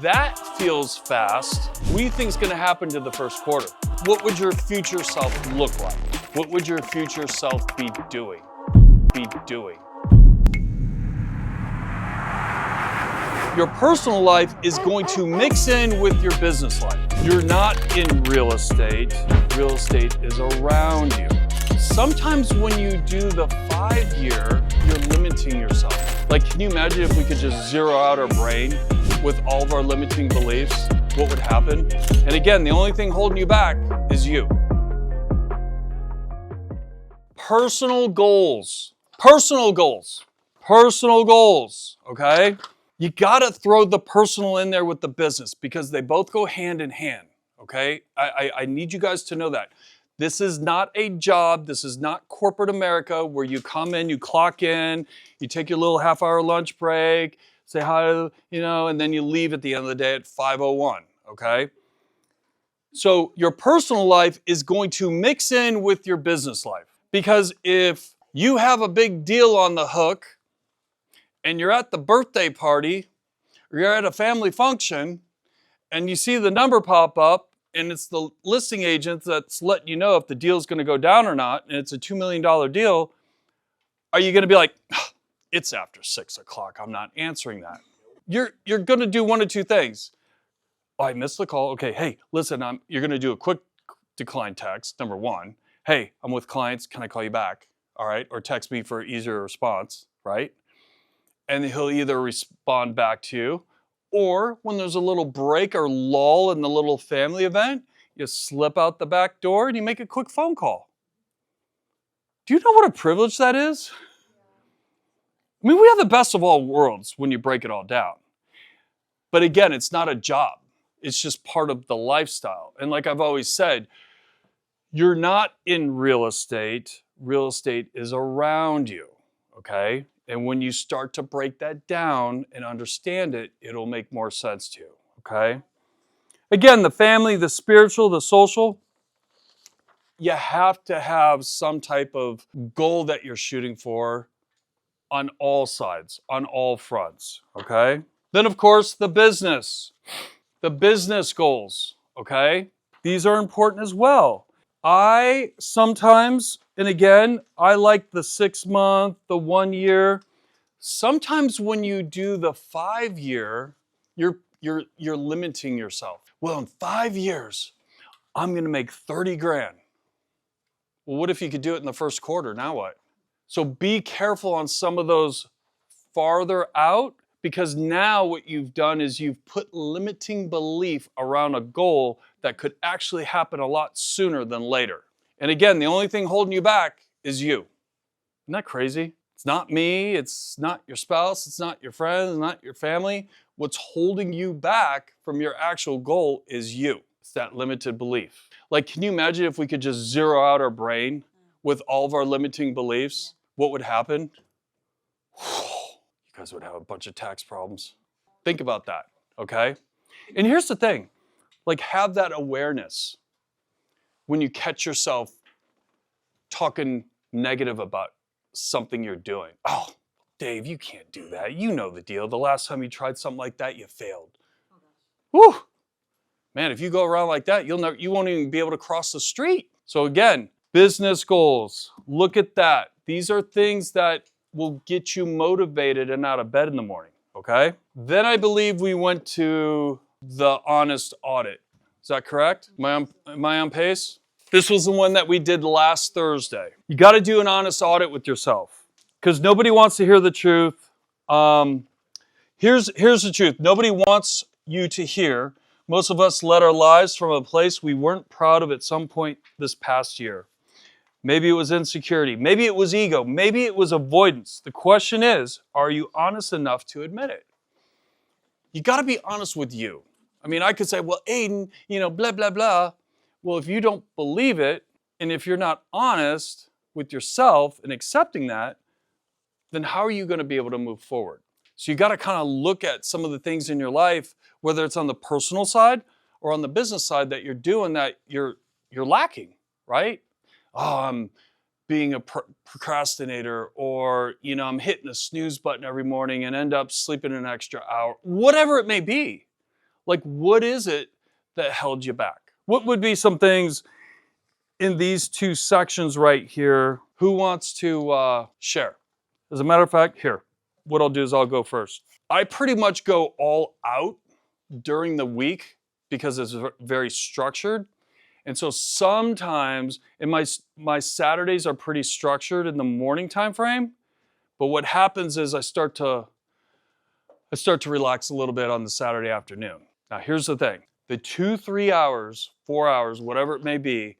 That feels fast. What do you think is going to happen to the first quarter? What would your future self look like? What would your future self be doing? Your personal life is going to mix in with your business life. You're not in real estate. Real estate is around you. Sometimes when you do the 5-year, you're limiting yourself. Like, can you imagine if we could just zero out our brain with all of our limiting beliefs? What would happen? And again, the only thing holding you back is you. Personal goals, okay? You gotta throw the personal in there with the business because they both go hand in hand, okay? I need you guys to know that. This is not a job. This is not corporate America where you come in, you clock in, you take your little half-hour lunch break, say hi, and then you leave at the end of the day at 5:01, okay? So your personal life is going to mix in with your business life. Because if you have a big deal on the hook and you're at the birthday party or you're at a family function and you see the number pop up and it's the listing agent that's letting you know if the deal is going to go down or not, and it's a $2 million deal, are you going to be like, it's after 6 o'clock, I'm not answering that? You're going to do one of two things. Oh, I missed the call. Okay, hey, listen, you're going to do a quick decline text, number one. Hey, I'm with clients, can I call you back? All right, or text me for easier response, right? And he'll either respond back to you, or when there's a little break or lull in the little family event, you slip out the back door and you make a quick phone call. Do you know what a privilege that is? I mean, we have the best of all worlds when you break it all down. But again, it's not a job. It's just part of the lifestyle. And like I've always said, you're not in real estate. Real estate is around you, okay? And when you start to break that down and understand it, it'll make more sense to you, okay? Again, the family, the spiritual, the social, you have to have some type of goal that you're shooting for on all sides, on all fronts, okay? Then, of course, the business goals, okay? These are important as well. I sometimes, and again, I like the 6-month, the 1 year. Sometimes when you do the 5-year, you're limiting yourself. Well, in 5 years, I'm gonna make 30 grand. Well, what if you could do it in the first quarter? Now what? So be careful on some of those farther out, because now what you've done is you've put limiting belief around a goal that could actually happen a lot sooner than later. And again, the only thing holding you back is you. Isn't that crazy? It's not me, it's not your spouse, it's not your friends, it's not your family. What's holding you back from your actual goal is you. It's that limited belief. Like, can you imagine if we could just zero out our brain with all of our limiting beliefs? What would happen? You guys would have a bunch of tax problems. Think about that, okay? And here's the thing, like, have that awareness when you catch yourself talking negative about something you're doing. Oh, Dave, you can't do that. You know the deal. The last time you tried something like that, you failed. Whew. Man, if you go around like that, you won't even be able to cross the street. So again, business goals, look at that. These are things that will get you motivated and out of bed in the morning, okay? Then I believe we went to the honest audit. Is that correct? Am I on pace? This was the one that we did last Thursday. You got to do an honest audit with yourself because nobody wants to hear the truth. Here's the truth. Nobody wants you to hear. Most of us led our lives from a place we weren't proud of at some point this past year. Maybe it was insecurity. Maybe it was ego. Maybe it was avoidance. The question is, are you honest enough to admit it? You got to be honest with you. I mean, I could say, well, Aiden, blah, blah, blah. Well, if you don't believe it, and if you're not honest with yourself and accepting that, then how are you going to be able to move forward? So you got to kind of look at some of the things in your life, whether it's on the personal side or on the business side that you're doing that you're lacking, right? Oh, I'm being a procrastinator, or I'm hitting the snooze button every morning and end up sleeping an extra hour, whatever it may be. Like, what is it that held you back? What would be some things in these two sections right here? Who wants to share? As a matter of fact, here, what I'll do is I'll go first. I pretty much go all out during the week because it's very structured. And so sometimes, and my Saturdays are pretty structured in the morning time frame, but what happens is I start to relax a little bit on the Saturday afternoon. Now here's the thing, the 2, 3 hours, 4 hours, whatever it may be,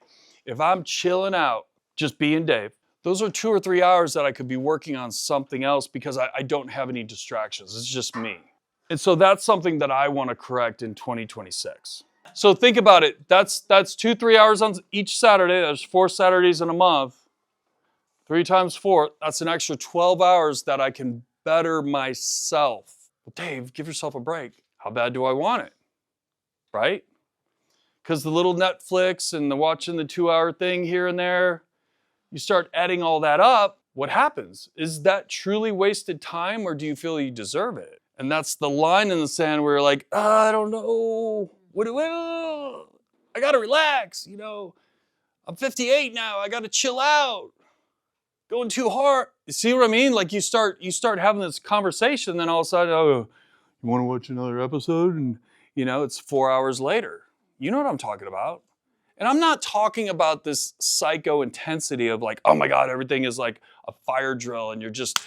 if I'm chilling out, just being Dave, those are 2 or 3 hours that I could be working on something else because I don't have any distractions. It's just me. And so that's something that I want to correct in 2026. So think about it. That's 2, 3 hours on each Saturday. There's 4 Saturdays in a month. 3 times 4, that's an extra 12 hours that I can better myself. Well, Dave, give yourself a break. How bad do I want it? Right? Because the little Netflix and the watching the 2-hour thing here and there, you start adding all that up, what happens? Is that truly wasted time, or do you feel you deserve it? And that's the line in the sand where you're like, I don't know. I gotta relax, I'm 58 now, I gotta chill out. Going too hard. You see what I mean? Like you start having this conversation, then all of a sudden, oh, you want to watch another episode? And it's 4 hours later. You know what I'm talking about. And I'm not talking about this psycho intensity of like, oh my God, everything is like a fire drill and you're just,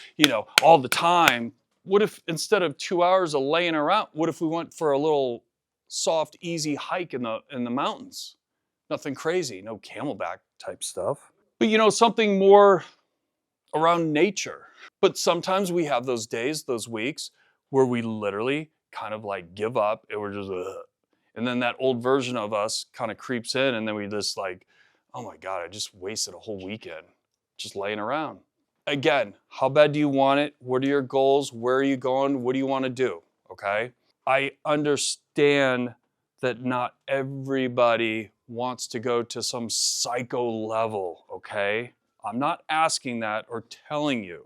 all the time. What if instead of 2 hours of laying around, what if we went for a little soft, easy hike in the mountains? Nothing crazy, no camelback type stuff. But something more around nature. But sometimes we have those days, those weeks, where we literally kind of like give up and we're just, ugh. And then that old version of us kind of creeps in and then we just like, oh my God, I just wasted a whole weekend just laying around. Again, how bad do you want it? What are your goals? Where are you going? What do you want to do? Okay. I understand that not everybody wants to go to some psycho level. Okay. I'm not asking that or telling you,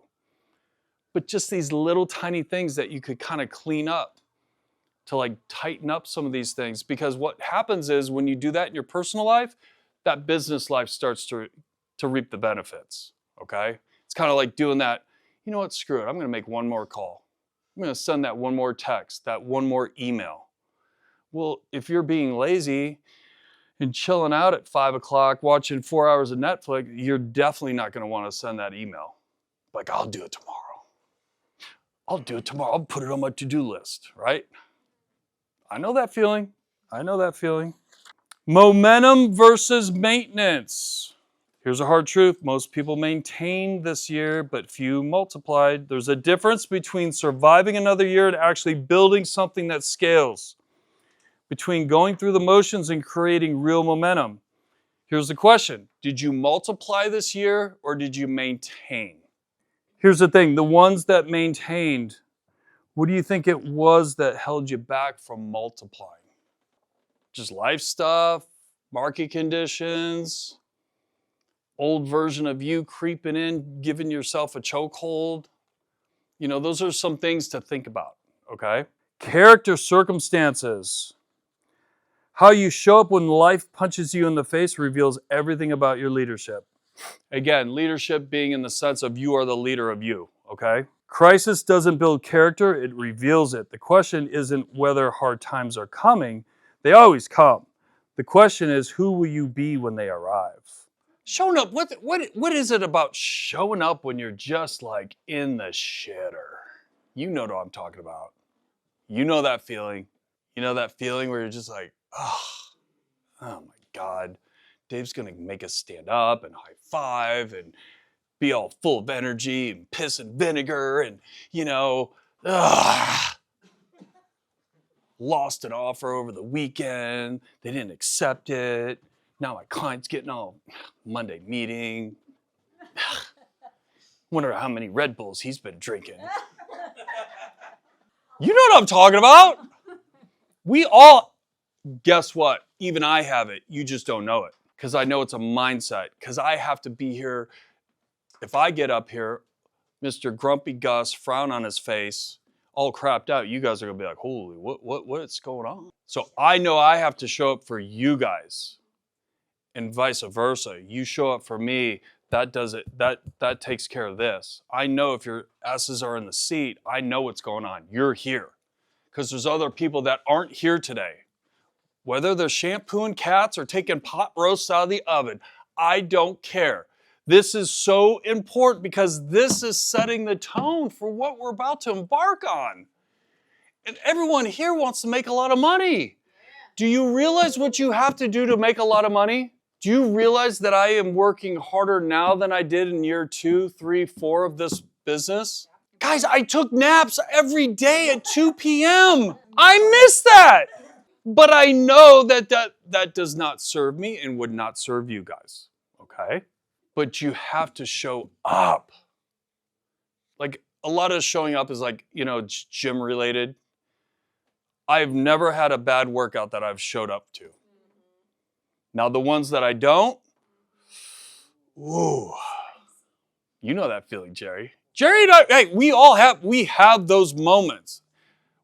but just these little tiny things that you could kind of clean up to like tighten up some of these things. Because what happens is when you do that in your personal life, that business life starts to reap the benefits, okay? It's kind of like doing that, you know what, screw it, I'm gonna make one more call. I'm gonna send that one more text, that one more email. Well, if you're being lazy and chilling out at 5 o'clock watching 4 hours of Netflix, you're definitely not gonna wanna send that email. Like, I'll do it tomorrow. I'll do it tomorrow, I'll put it on my to-do list, right? I know that feeling. Momentum versus maintenance. Here's a hard truth. Most people maintained this year, but few multiplied. There's a difference between surviving another year and actually building something that scales. Between going through the motions and creating real momentum. Here's the question. Did you multiply this year or did you maintain? Here's the thing. The ones that maintained, what do you think it was that held you back from multiplying? Just life stuff, market conditions, old version of you creeping in, giving yourself a chokehold. Those are some things to think about, okay? Character circumstances. How you show up when life punches you in the face reveals everything about your leadership. Again, leadership being in the sense of you are the leader of you, okay? Crisis doesn't build character, it reveals it. The question isn't whether hard times are coming. They always come. The question is, who will you be when they arrive? Showing up, what is it about showing up when you're just like in the shitter? You know what I'm talking about. You know that feeling. You know that feeling where you're just like, oh my God, Dave's gonna make us stand up and high five and be all full of energy and piss and vinegar and, lost an offer over the weekend. They didn't accept it. Now my client's getting all Monday meeting. Wonder how many Red Bulls he's been drinking. You know what I'm talking about. We all, guess what? Even I have it. You just don't know it. Because I know it's a mindset. Because I have to be here. If I get up here, Mr. Grumpy Gus, frown on his face, all crapped out, you guys are gonna be like, holy, what's going on? So I know I have to show up for you guys, and vice versa. You show up for me, that does it, that takes care of this. I know if your asses are in the seat, I know what's going on. You're here. Because there's other people that aren't here today. Whether they're shampooing cats or taking pot roasts out of the oven, I don't care. This is so important because this is setting the tone for what we're about to embark on. And everyone here wants to make a lot of money. Do you realize what you have to do to make a lot of money? Do you realize that I am working harder now than I did in year 2, 3, 4 of this business? Guys, I took naps every day at 2 p.m. I miss that. But I know that does not serve me and would not serve you guys. Okay? But you have to show up. Like a lot of showing up is like, gym related. I've never had a bad workout that I've showed up to. Now the ones that I don't, ooh, you know that feeling, Jerry. Jerry and I, hey, we have those moments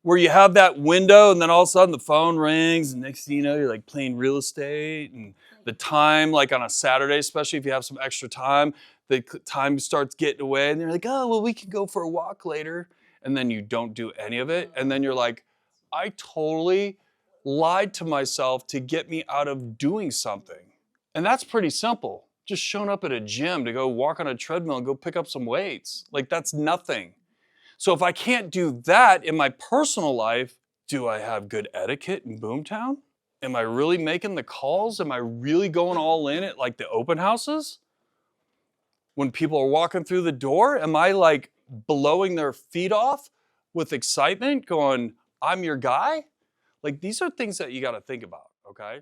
where you have that window and then all of a sudden the phone rings and next thing you know, you're like playing real estate and the time, like on a Saturday, especially if you have some extra time, the time starts getting away and you're like, oh, well, we can go for a walk later. And then you don't do any of it. And then you're like, I totally lied to myself to get me out of doing something. And that's pretty simple. Just showing up at a gym to go walk on a treadmill and go pick up some weights. Like that's nothing. So if I can't do that in my personal life, do I have good etiquette in Boomtown? Am I really making the calls? Am I really going all in at like the open houses? When people are walking through the door, am I like blowing their feet off with excitement going, I'm your guy? Like these are things that you got to think about, okay?